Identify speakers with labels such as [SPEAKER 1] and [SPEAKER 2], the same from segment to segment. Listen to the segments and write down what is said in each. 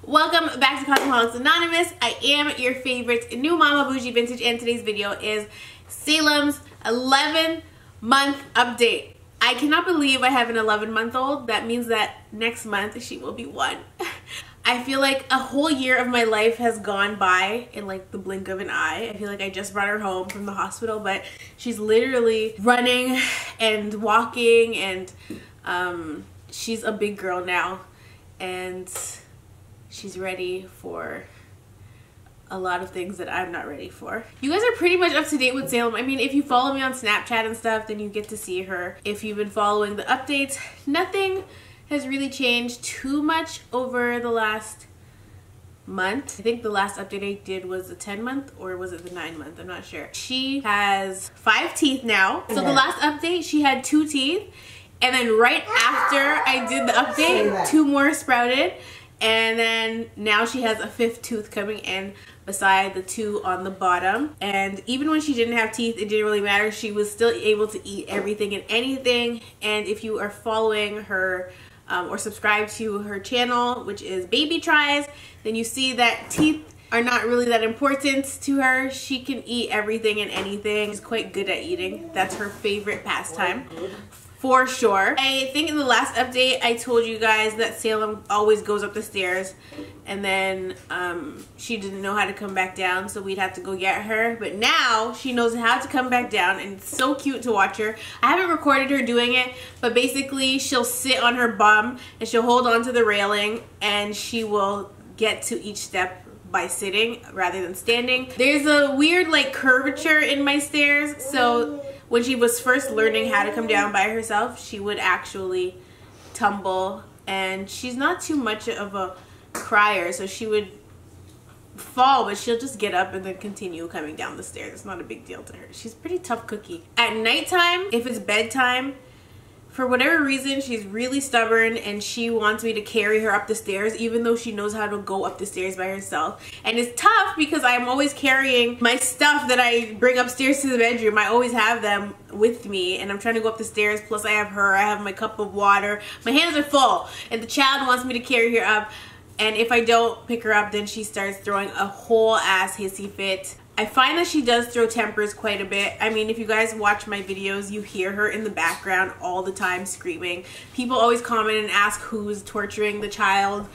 [SPEAKER 1] Welcome back to Cosmeholics Anonymous. I am your favorite new mama bougie vintage, and today's video is Salem's 11-month update. I cannot believe I have an 11-month-old. That means that next month she will be 1. I feel like a whole year of my life has gone by in like the blink of an eye. I feel like I just brought her home from the hospital, but she's literally running and walking, and she's a big girl now, and she's ready for a lot of things that I'm not ready for. You guys are pretty much up to date with Salem. I mean, if you follow me on Snapchat and stuff, then you get to see her. If you've been following the updates, nothing has really changed too much over the last month. I think the last update I did was the 10-month, or was it the 9-month? I'm not sure. She has 5 teeth now. So the last update, she had 2 teeth. And then right after I did the update, 2 more sprouted. And then now she has a 5th tooth coming in beside the 2 on the bottom. And even when she didn't have teeth, it didn't really matter. She was still able to eat everything and anything. And if you are following her or subscribe to her channel, which is Baby Tries, then you see that teeth are not really that important to her. She can eat everything and anything. She's quite good at eating. That's her favorite pastime, for sure. I think in the last update I told you guys that Salem always goes up the stairs, and then she didn't know how to come back down, so we'd have to go get her. But now she knows how to come back down, and it's so cute to watch her. I haven't recorded her doing it, but basically she'll sit on her bum and she'll hold on to the railing, and she will get to each step by sitting rather than standing. There's a weird like curvature in my stairs, so when she was first learning how to come down by herself, she would actually tumble, and she's not too much of a crier, so she would fall, but she'll just get up and then continue coming down the stairs. It's not a big deal to her. She's a pretty tough cookie. At nighttime, if it's bedtime, for whatever reason, she's really stubborn, and she wants me to carry her up the stairs even though she knows how to go up the stairs by herself. And it's tough because I'm always carrying my stuff that I bring upstairs to the bedroom. I always have them with me, and I'm trying to go up the stairs, plus I have her, I have my cup of water. My hands are full, and the child wants me to carry her up, and if I don't pick her up, then she starts throwing a whole ass hissy fit. I find that she does throw tempers quite a bit. I mean, if you guys watch my videos, you hear her in the background all the time screaming. People always comment and ask who's torturing the child,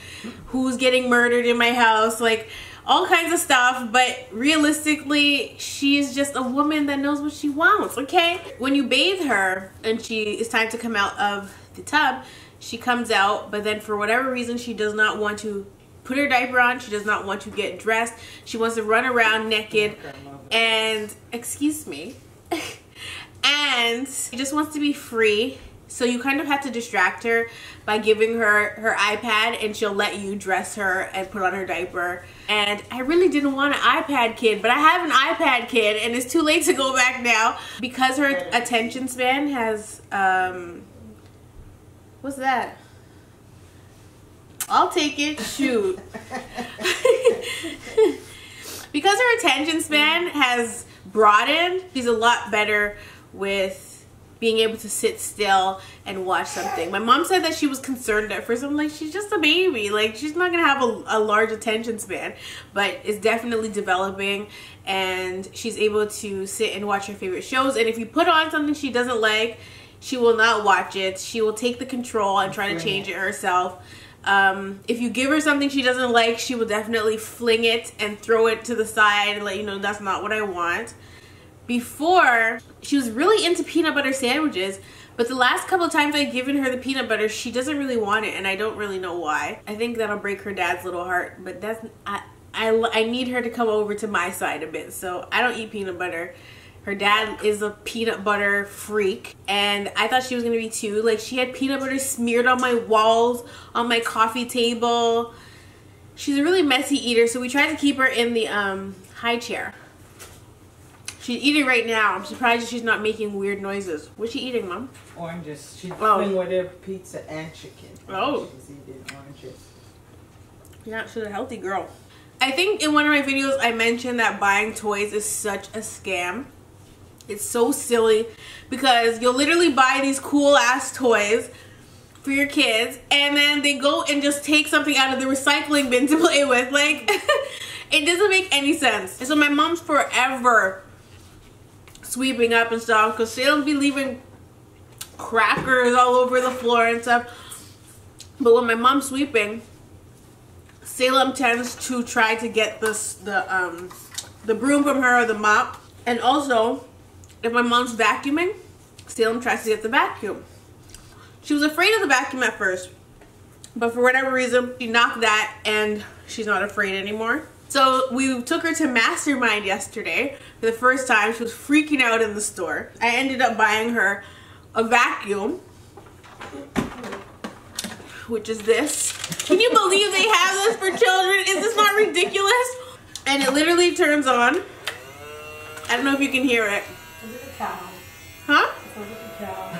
[SPEAKER 1] who's getting murdered in my house, like all kinds of stuff. But realistically, she's just a woman that knows what she wants, okay? When you bathe her and it's time to come out of the tub, she comes out, but then for whatever reason, she does not want to put her diaper on. She does not want to get dressed. She wants to run around naked and, excuse me, and she just wants to be free. So you kind of have to distract her by giving her her iPad, and she'll let you dress her and put on her diaper. And I really didn't want an iPad kid, but I have an iPad kid, and it's too late to go back now because her attention span has, what's that? I'll take it. Shoot. Because her attention span has broadened, she's a lot better with being able to sit still and watch something. My mom said that she was concerned at first. I'm like, she's just a baby. Like, she's not going to have a large attention span. But it's definitely developing, and she's able to sit and watch her favorite shows. And if you put on something she doesn't like, she will not watch it. She will take the control and try to change it herself. If you give her something she doesn't like, she will definitely fling it and throw it to the side and let you know that's not what I want. Before, she was really into peanut butter sandwiches, but the last couple of times I've given her the peanut butter, she doesn't really want it, and I don't really know why. I think that'll break her dad's little heart, but that's I need her to come over to my side a bit, so I don't eat peanut butter. Her dad is a peanut butter freak, and I thought she was gonna be too. Like, she had peanut butter smeared on my walls, on my coffee table. She's a really messy eater, so we tried to keep her in the high chair. She's eating right now. I'm surprised she's not making weird noises. What's she eating, Mom?
[SPEAKER 2] Oranges. She's eating whatever pizza and chicken.
[SPEAKER 1] Oh.
[SPEAKER 2] She's eating oranges.
[SPEAKER 1] Yeah, she's a healthy girl. I think in one of my videos I mentioned that buying toys is such a scam. It's so silly because you'll literally buy these cool ass toys for your kids, and then they go and just take something out of the recycling bin to play with. Like, it doesn't make any sense. And so my mom's forever sweeping up and stuff because Salem be leaving crackers all over the floor and stuff. But when my mom's sweeping, Salem tends to try to get the broom from her or the mop. And also, if my mom's vacuuming, Salem tries to get the vacuum. She was afraid of the vacuum at first, but for whatever reason, she knocked that and she's not afraid anymore. So we took her to Mastermind yesterday for the first time. She was freaking out in the store. I ended up buying her a vacuum, which is this. Can you believe they have this for children? Is this not ridiculous? And it literally turns on. I don't know if you can hear it.
[SPEAKER 2] Is it a cow?
[SPEAKER 1] Huh?
[SPEAKER 2] Is it a cow?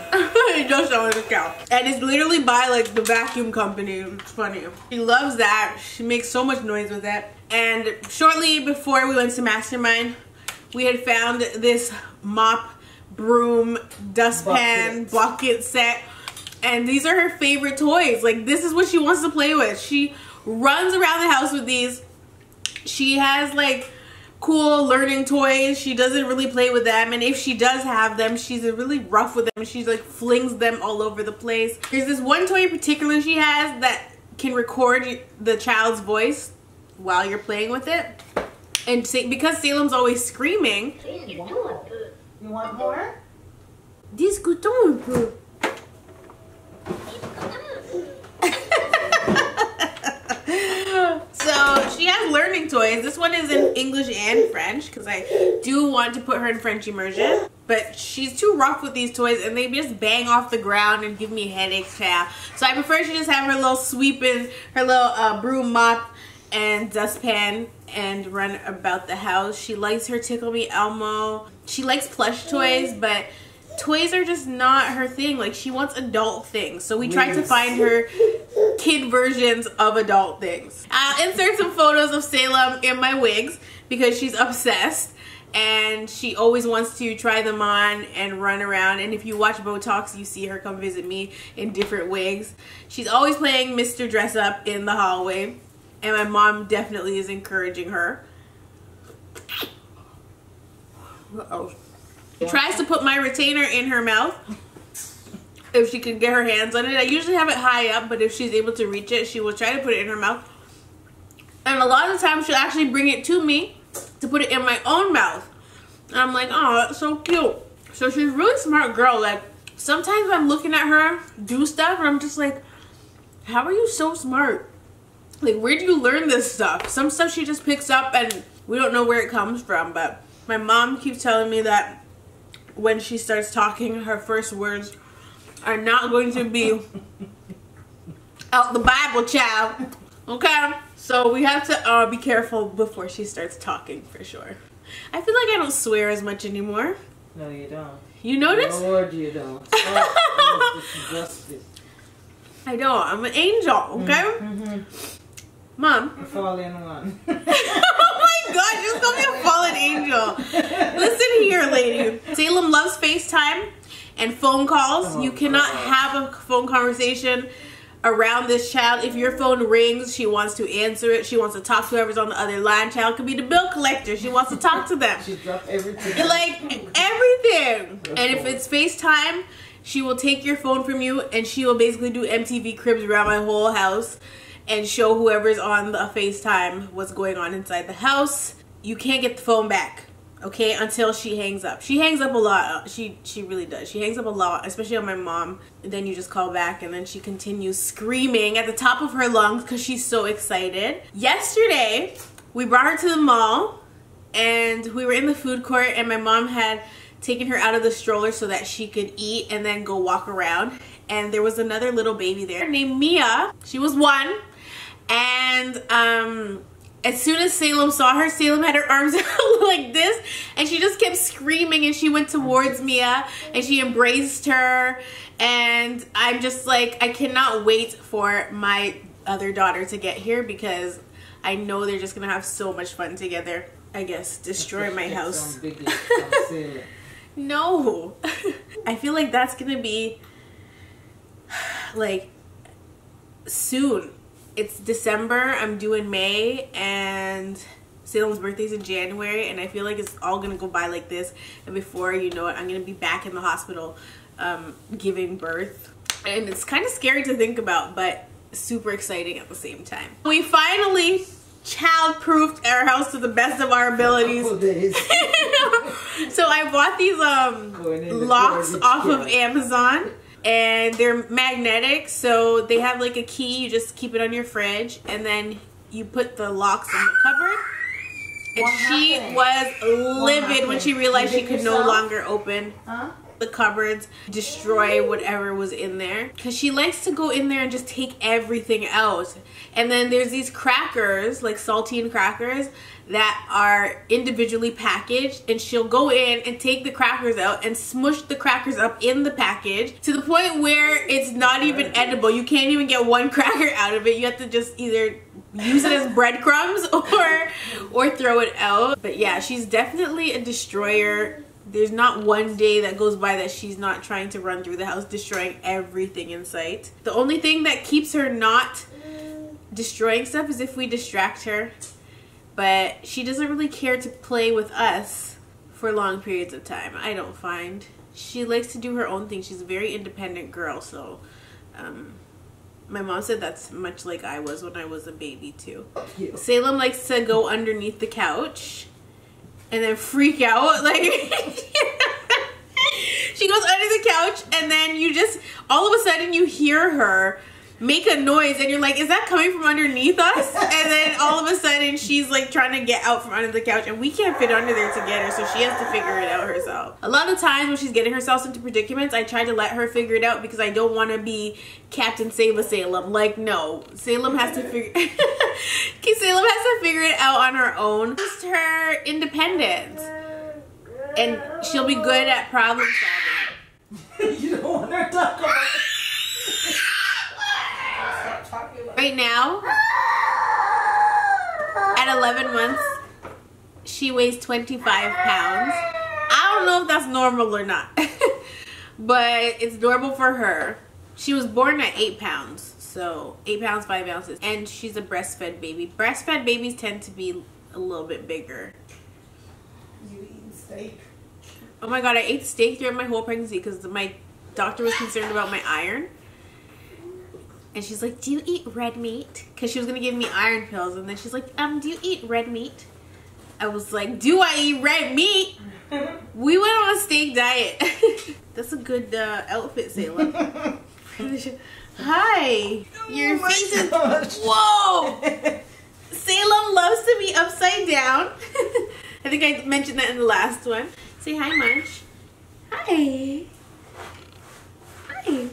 [SPEAKER 1] It does sound like a cow. And it's literally by like the vacuum company. It's funny. She loves that. She makes so much noise with it. And shortly before we went to Mastermind, we had found this mop, broom, dustpan, bucket set. And these are her favorite toys. Like, this is what she wants to play with. She runs around the house with these. She has like cool learning toys. She doesn't really play with them, and if she does have them, she's really rough with them. She's like flings them all over the place. There's this one toy in particular she has that can record the child's voice while you're playing with it. And because Salem's always screaming,
[SPEAKER 2] You want more?
[SPEAKER 1] this good toy. So she has learning toys. This one is in English and French because I do want to put her in French immersion. But she's too rough with these toys and they just bang off the ground and give me headaches, child. So I prefer she just have her little sweeping, her little broom, mop, and dustpan and run about the house. She likes her Tickle Me Elmo. She likes plush toys, but toys are just not her thing. Like, she wants adult things. So we tried to find her kid versions of adult things. I'll insert some photos of Salem in my wigs because she's obsessed and she always wants to try them on and run around. And if you watch Botox, you see her come visit me in different wigs. She's always playing Mr. Dress Up in the hallway, and my mom definitely is encouraging her. Uh-oh. Tries to put my retainer in her mouth if she can get her hands on it. I usually have it high up, but if she's able to reach it, she will try to put it in her mouth. And a lot of the time, she'll actually bring it to me to put it in my own mouth. And I'm like, oh, that's so cute. So she's a really smart girl. Like, sometimes I'm looking at her do stuff, and I'm just like, how are you so smart? Like, where do you learn this stuff? Some stuff she just picks up, and we don't know where it comes from. But my mom keeps telling me that when she starts talking, her first words are not going to be out the Bible, child. Okay? So we have to be careful before she starts talking, for sure. I feel like I don't swear as much anymore.
[SPEAKER 2] No, you don't.
[SPEAKER 1] You notice?
[SPEAKER 2] Lord, you don't. Oh, this is justice.
[SPEAKER 1] I don't. I'm an angel, okay? Mom.
[SPEAKER 2] A fallen one.
[SPEAKER 1] Oh my God, just call me a fallen angel. Listen here, lady. Salem loves FaceTime and phone calls. You cannot have a phone conversation around this child. If your phone rings, she wants to answer it. She wants to talk to whoever's on the other line. Child could be the bill collector. She wants to talk to them.
[SPEAKER 2] She dropped everything.
[SPEAKER 1] Like, everything. And if it's FaceTime, she will take your phone from you and she will basically do MTV Cribs around my whole house and show whoever's on the FaceTime what's going on inside the house. You can't get the phone back, okay, until she hangs up. She hangs up a lot. She really does. She hangs up a lot, especially on my mom. And then you just call back and then she continues screaming at the top of her lungs because she's so excited. Yesterday, we brought her to the mall and we were in the food court and my mom had taken her out of the stroller so that she could eat and then go walk around. And there was another little baby there named Mia. She was 1. And as soon as Salem saw her, Salem had her arms out like this and she just kept screaming and she went towards Mia and she embraced her. And I'm just like, I cannot wait for my other daughter to get here because I know they're just gonna have so much fun together. I guess destroy my house. No. I feel like that's gonna be like soon. It's December, I'm due in May, and Salem's birthday's in January, and I feel like it's all gonna go by like this, and before you know it, I'm gonna be back in the hospital giving birth. And it's kind of scary to think about, but super exciting at the same time. We finally child-proofed our house to the best of our abilities. So I bought these locks off of Amazon, and they're magnetic, so they have like a key. You just keep it on your fridge, and then you put the locks in the cupboard. And she was livid when she realized she could no longer open the cupboards, destroy whatever was in there, because she likes to go in there and just take everything out. And then there's these crackers, like saltine crackers, that are individually packaged, and she'll go in and take the crackers out and smush the crackers up in the package to the point where it's not even edible. You can't even get one cracker out of it. You have to just either use it as breadcrumbs or throw it out. But yeah, she's definitely a destroyer. There's not one day that goes by that she's not trying to run through the house, destroying everything in sight. The only thing that keeps her not destroying stuff is if we distract her. But she doesn't really care to play with us for long periods of time, I don't find. She likes to do her own thing. She's a very independent girl, so my mom said that's much like I was when I was a baby too. Salem likes to go underneath the couch and then freak out, like she goes under the couch, and then you just all of a sudden you hear her make a noise, and you're like, is that coming from underneath us? And then all of a sudden she's like trying to get out from under the couch, and we can't fit under there to get her, so she has to figure it out herself. A lot of times when she's getting herself into predicaments, I try to let her figure it out because I don't want to be Captain Save-a-Salem. Like, no, Salem has to figure Salem has to figure it out on her own. Just her independence, and she'll be good at problem solving.
[SPEAKER 2] You don't want her to talk about it.
[SPEAKER 1] Right now, at 11 months, she weighs 25 pounds. I don't know if that's normal or not, but it's normal for her. She was born at 8 pounds, so 8 pounds, 5 ounces, and she's a breastfed baby. Breastfed babies tend to be a little bit bigger.
[SPEAKER 2] You eating steak?
[SPEAKER 1] Oh my god, I ate steak throughout my whole pregnancy because my doctor was concerned about my iron. And she's like, do you eat red meat? Because she was going to give me iron pills. And then she's like, do you eat red meat? I was like, do I eat red meat? We went on a steak diet. That's a good outfit, Salem. Hi. Your face is... Whoa! Salem loves to be upside down. I think I mentioned that in the last one. Say hi, Munch. Hi. Hi.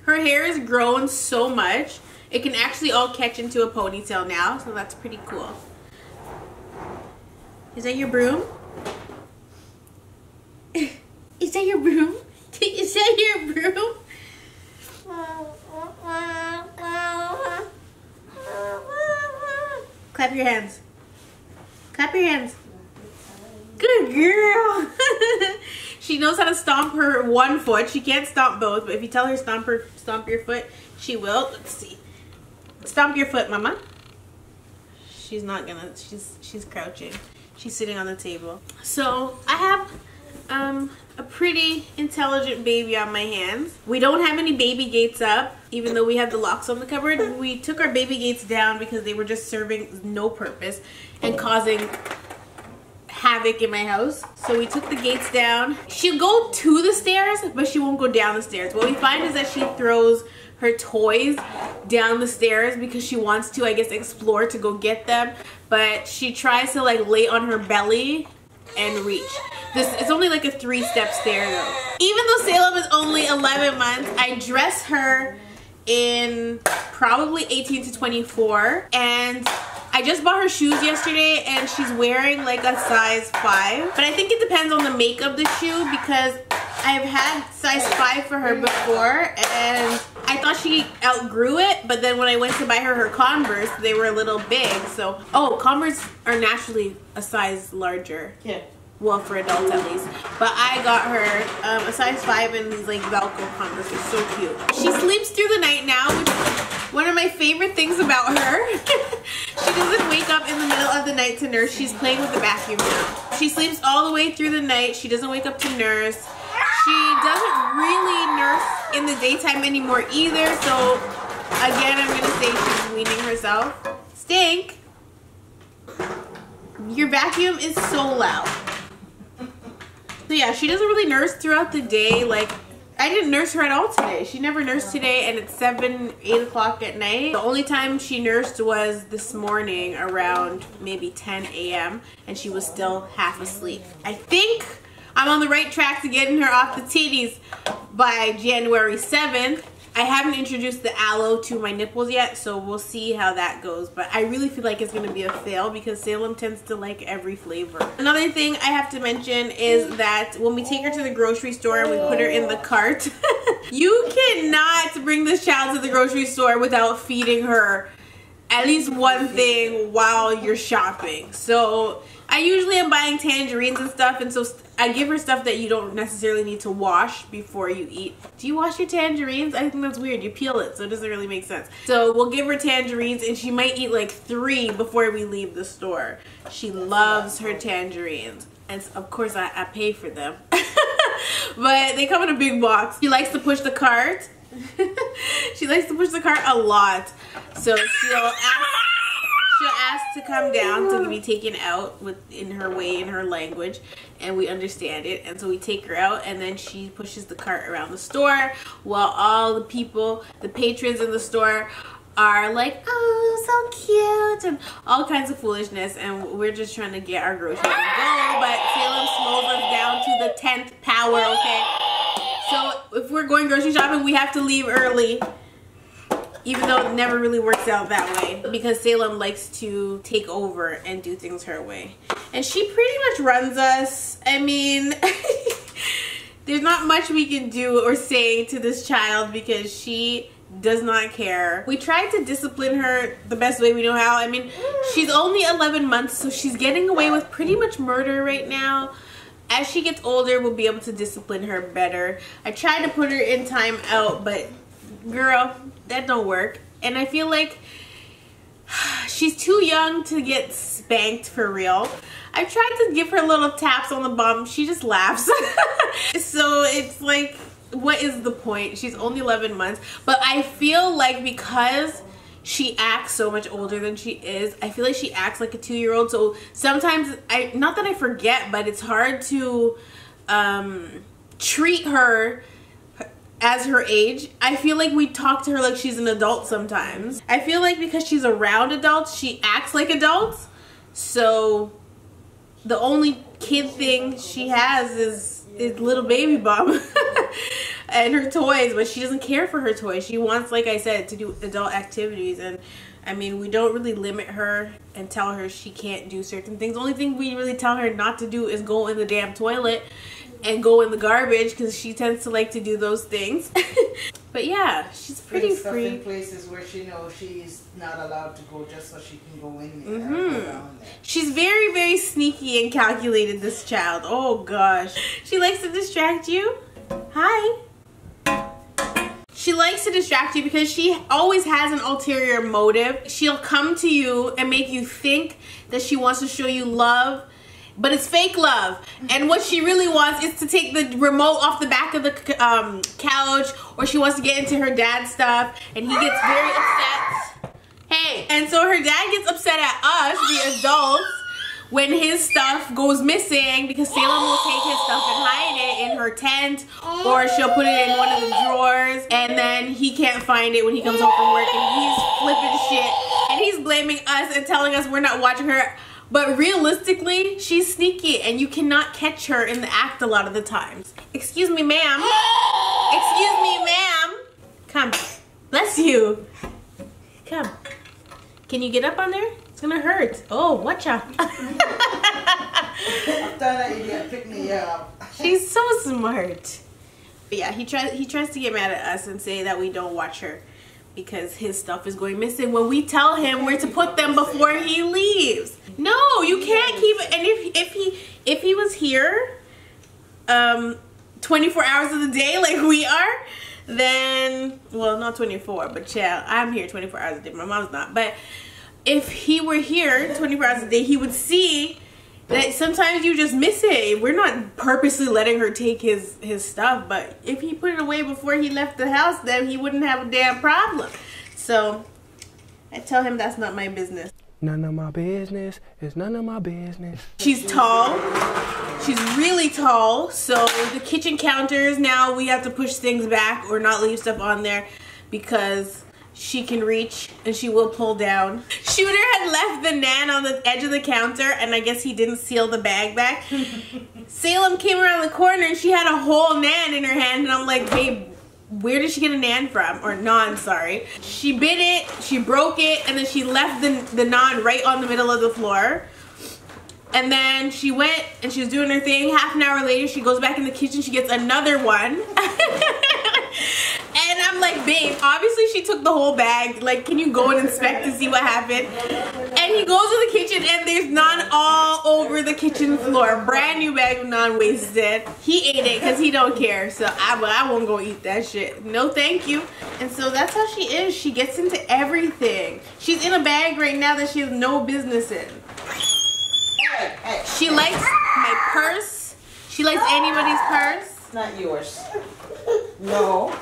[SPEAKER 1] Her hair has grown so much, it can actually all catch into a ponytail now, so that's pretty cool. Is that your broom? Is that your broom? Is that your broom? Clap your hands. Clap your hands. Good girl. She knows how to stomp her one foot. She can't stomp both, but if you tell her stomp your foot, she will. Let's see. Stomp your foot, mama. She's not gonna. She's crouching. She's sitting on the table. So I have a pretty intelligent baby on my hands. We don't have any baby gates up, even though we have the locks on the cupboard. We took our baby gates down because they were just serving no purpose and causing havoc in my house. So we took the gates down. She'll go to the stairs, but she won't go down the stairs. What we find is that she throws her toys down the stairs because she wants to, I guess, explore to go get them. But she tries to like lay on her belly and reach. It's only like a 3-step stair though. Even though Salem is only 11 months, I dress her in probably 18 to 24, and I just bought her shoes yesterday and she's wearing like a size 5. But I think it depends on the make of the shoe because I've had size 5 for her before and I thought she outgrew it, but then when I went to buy her Converse, they were a little big. So, oh, Converse are naturally a size larger.
[SPEAKER 2] Yeah.
[SPEAKER 1] Well, for adults at least. But I got her a size 5 in these like Velcro Converse. They're so cute. She sleeps through the night now, which is one of my favorite things about her. She doesn't wake up in the middle of the night to nurse. She's playing with the vacuum now. She sleeps all the way through the night. She doesn't wake up to nurse. She doesn't really nurse in the daytime anymore either. So again, I'm gonna say she's weaning herself. Stink. Your vacuum is so loud. So yeah, she doesn't really nurse throughout the day. Like, I didn't nurse her at all today. She never nursed today, and it's 7, 8 o'clock at night. The only time she nursed was this morning around maybe 10 a.m. and she was still half asleep. I think I'm on the right track to getting her off the titties by January 7th. I haven't introduced the aloe to my nipples yet, so we'll see how that goes. But I really feel like it's going to be a fail because Salem tends to like every flavor. Another thing I have to mention is that when we take her to the grocery store and we put her in the cart, you cannot bring this child to the grocery store without feeding her at least one thing while you're shopping. So I usually am buying tangerines and stuff, and so I give her stuff that you don't necessarily need to wash before you eat. Do you wash your tangerines? I think that's weird. You peel it, so it doesn't really make sense. So we'll give her tangerines, and she might eat like 3 before we leave the store. She loves her tangerines, and of course I pay for them. But they come in a big box. She likes to push the cart. She likes to push the cart a lot. So she'll ask to come down to be taken out in her way, in her language, and we understand it. And so we take her out, and then she pushes the cart around the store while all the people, the patrons in the store, are like, oh, so cute, and all kinds of foolishness. And we're just trying to get our groceries and go. But Salem slows us down to the 10th power, okay? So if we're going grocery shopping, we have to leave early. Even though it never really works out that way, because Salem likes to take over and do things her way. And she pretty much runs us. I mean, there's not much we can do or say to this child because she does not care. We try to discipline her the best way we know how. I mean, she's only 11 months, so she's getting away with pretty much murder right now. As she gets older, we'll be able to discipline her better. I tried to put her in time out, but girl, that don't work. And I feel like she's too young to get spanked for real. I tried to give her little taps on the bum. She just laughs. So it's like, what is the point? She's only 11 months. But I feel like because she acts so much older than she is, I feel like she acts like a 2-year-old. So sometimes, not that I forget, but it's hard to treat her as her age. I feel like we talk to her like she's an adult sometimes. I feel like because she's around adults, she acts like adults. So the only kid thing she has is little baby bum and her toys, but she doesn't care for her toys. She wants, like I said, to do adult activities. And I mean, we don't really limit her and tell her she can't do certain things. The only thing we really tell her not to do is go in the damn toilet and go in the garbage, because she tends to like to do those things. But yeah, she's pretty free.
[SPEAKER 2] In places where she knows she's not allowed to go, just so she can go in there. There.
[SPEAKER 1] She's very, very sneaky and calculated, this child. Oh gosh. She likes to distract you. Hi. She likes to distract you because she always has an ulterior motive. She'll come to you and make you think that she wants to show you love, but it's fake love. And what she really wants is to take the remote off the back of the couch, or she wants to get into her dad's stuff, and he gets very upset. Hey, and so her dad gets upset at us, the adults, when his stuff goes missing, because Salem will take his stuff and hide it in her tent, or she'll put it in one of the drawers, and then he can't find it when he comes home from work, and he's flipping shit, and he's blaming us and telling us we're not watching her. But realistically, she's sneaky, and you cannot catch her in the act a lot of the times. Excuse me, ma'am. Excuse me, ma'am. Come. Bless you. Come. Can you get up on there? It's gonna hurt. Oh, watch out.
[SPEAKER 2] I thought that idiot picked me up.
[SPEAKER 1] She's so smart. But yeah, he tries to get mad at us and say that we don't watch her. because his stuff is going missing when we tell him where to put them before he leaves. No, you can't keep it. And if he was here 24 hours of the day like we are, then, well, not 24, but yeah, I'm here 24 hours a day. My mom's not. But if he were here 24 hours a day, he would see that sometimes you just miss it. We're not purposely letting her take his stuff, but if he put it away before he left the house, then he wouldn't have a damn problem. So I tell him that's not my business.
[SPEAKER 3] None of my business. It's none of my business.
[SPEAKER 1] She's tall. She's really tall. So the kitchen counters, now we have to push things back or not leave stuff on there because she can reach and she will pull down. Shooter had left the Nan on the edge of the counter and I guess he didn't seal the bag back. Salem came around the corner and she had a whole Nan in her hand and I'm like, babe, where did she get a Nan from? Or Nan, sorry. She bit it, she broke it, and then she left the Nan right on the middle of the floor. And then she went and she was doing her thing. Half an hour later, she goes back in the kitchen, she gets another one. And I'm like, babe, obviously she took the whole bag. Like, can you go and inspect to see what happened? And he goes to the kitchen and there's naan all over the kitchen floor. Brand new bag of naan wasted. He ate it because he don't care. So I won't go eat that shit. No, thank you. And so that's how she is. She gets into everything. She's in a bag right now that she has no business in. She likes my purse. She likes anybody's purse.
[SPEAKER 2] It's not yours. No.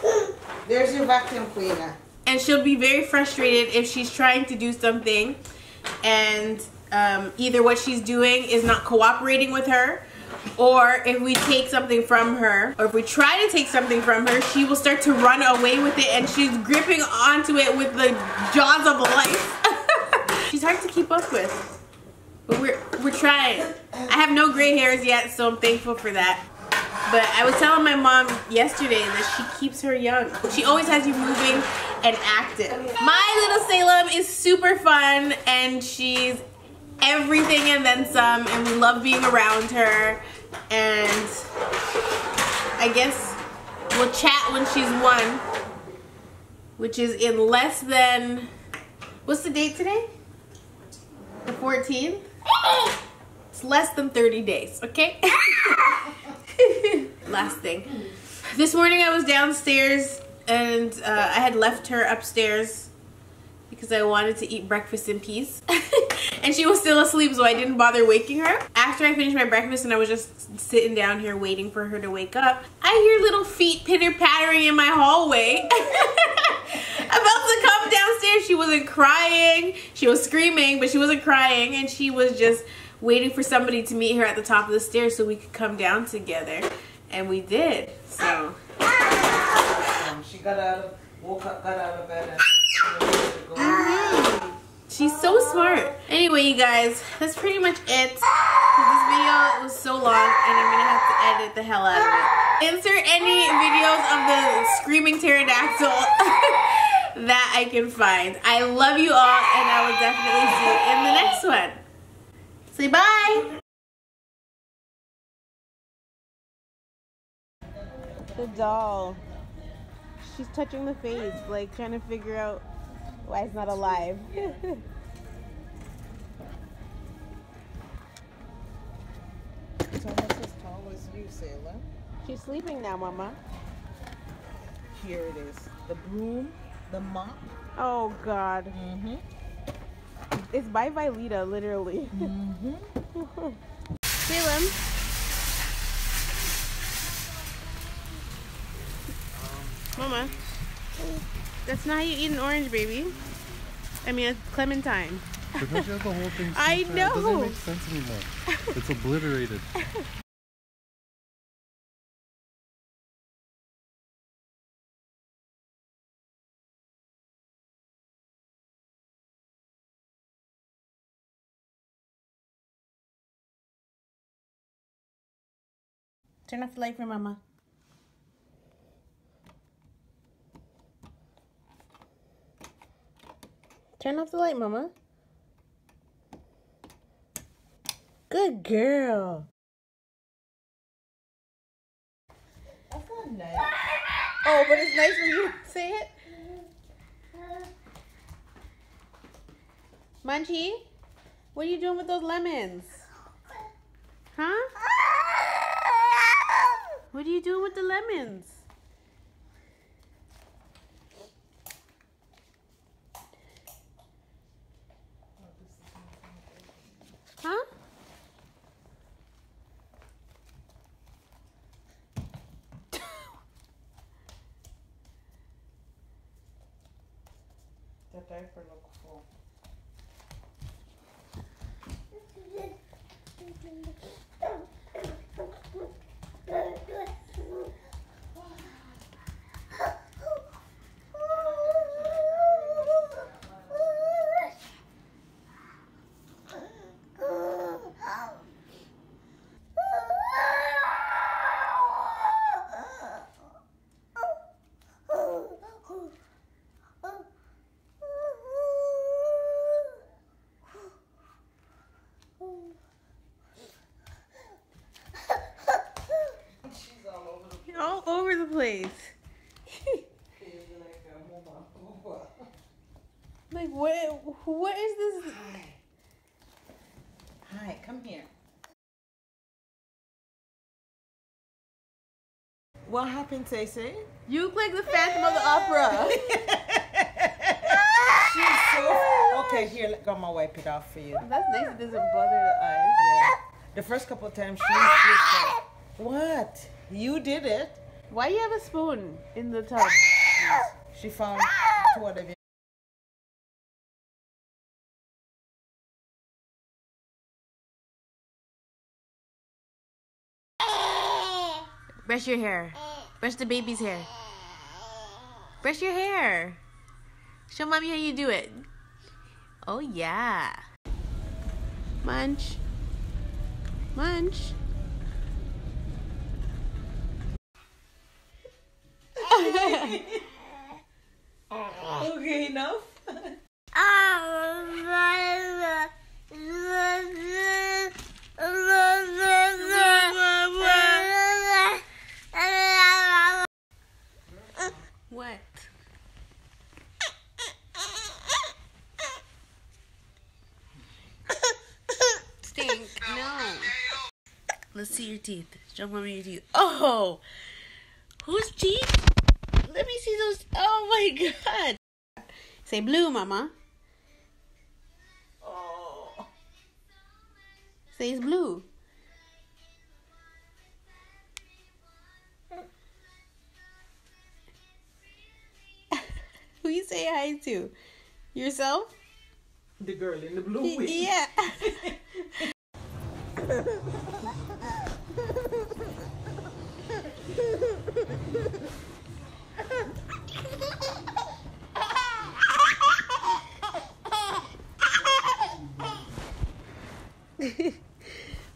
[SPEAKER 2] There's your vacuum cleaner.
[SPEAKER 1] And she'll be very frustrated if she's trying to do something and either what she's doing is not cooperating with her, or if we take something from her, or if we try to take something from her, she will start to run away with it and she's gripping onto it with the jaws of life. She's hard to keep up with, but we're trying. I have no gray hairs yet, so I'm thankful for that. But I was telling my mom yesterday that she keeps her young. She always has you moving and active. My little Salem is super fun and she's everything and then some, and we love being around her. And I guess we'll chat when she's 1, which is in less than, what's the date today? The 14th? It's less than 30 days, okay? Last thing. This morning I was downstairs and I had left her upstairs because I wanted to eat breakfast in peace. And she was still asleep, so I didn't bother waking her. After I finished my breakfast and I was just sitting down here waiting for her to wake up, I hear little feet pitter-pattering in my hallway. About to come downstairs. She wasn't crying. She was screaming, but she wasn't crying, and she was just waiting for somebody to meet her at the top of the stairs so we could come down together. And we did. So
[SPEAKER 2] she woke up, got out of bed,
[SPEAKER 1] and she's so smart. Anyway, you guys, that's pretty much it. This video was so long and I'm gonna have to edit the hell out of it. Insert any videos of the screaming pterodactyl that I can find. I love you all and I will definitely see you in the next one. Say bye. The doll. She's touching the face, like trying to figure out why it's not alive.
[SPEAKER 2] It's almost as tall as you, Sailor.
[SPEAKER 1] She's sleeping now, Mama.
[SPEAKER 2] Here it is. The broom, the mop.
[SPEAKER 1] Oh, God.
[SPEAKER 2] Mm-hmm.
[SPEAKER 1] It's by Vileta, literally.
[SPEAKER 2] Mm-hmm.
[SPEAKER 1] Salem. Mama, that's not how you eat an orange, baby. I mean, a clementine.
[SPEAKER 3] Because you have the whole thing.
[SPEAKER 1] I know.
[SPEAKER 3] It doesn't make sense anymore. It's obliterated.
[SPEAKER 1] Turn off the light for Mama. Turn off the light, Mama. Good girl.
[SPEAKER 2] That's not nice.
[SPEAKER 1] Oh, but it's nice when you say it. Munchie, what are you doing with those lemons? Huh? What are you doing with the lemons? Huh?
[SPEAKER 2] The diaper look full.
[SPEAKER 1] All over the place. Like what is this?
[SPEAKER 2] Hi, come here. What happened, Stacey?
[SPEAKER 1] You look like the Phantom of the Opera.
[SPEAKER 2] She's so... Okay, here, let Grandma wipe it off for you.
[SPEAKER 1] That's nice. It doesn't bother the eyes.
[SPEAKER 2] Yeah. The first couple of times she was... What? You did it.
[SPEAKER 1] Why do you have a spoon in the tub?
[SPEAKER 2] She found two of them.
[SPEAKER 1] Brush your hair. Brush the baby's hair. Brush your hair. Show mommy how you do it. Oh yeah. Munch. Munch.
[SPEAKER 2] Okay, enough.
[SPEAKER 1] What? Stink. No. Let's see your teeth. Show mommy your teeth. Oh! Whose teeth? Let me see those. Oh my god. Say blue, mama.
[SPEAKER 2] Oh.
[SPEAKER 1] Say it's blue. Who you say hi to? Yourself?
[SPEAKER 2] The girl in the blue wig.
[SPEAKER 1] Yeah.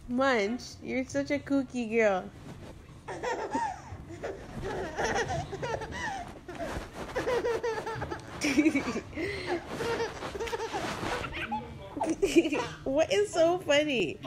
[SPEAKER 1] Munch, you're such a kooky girl. What is so funny?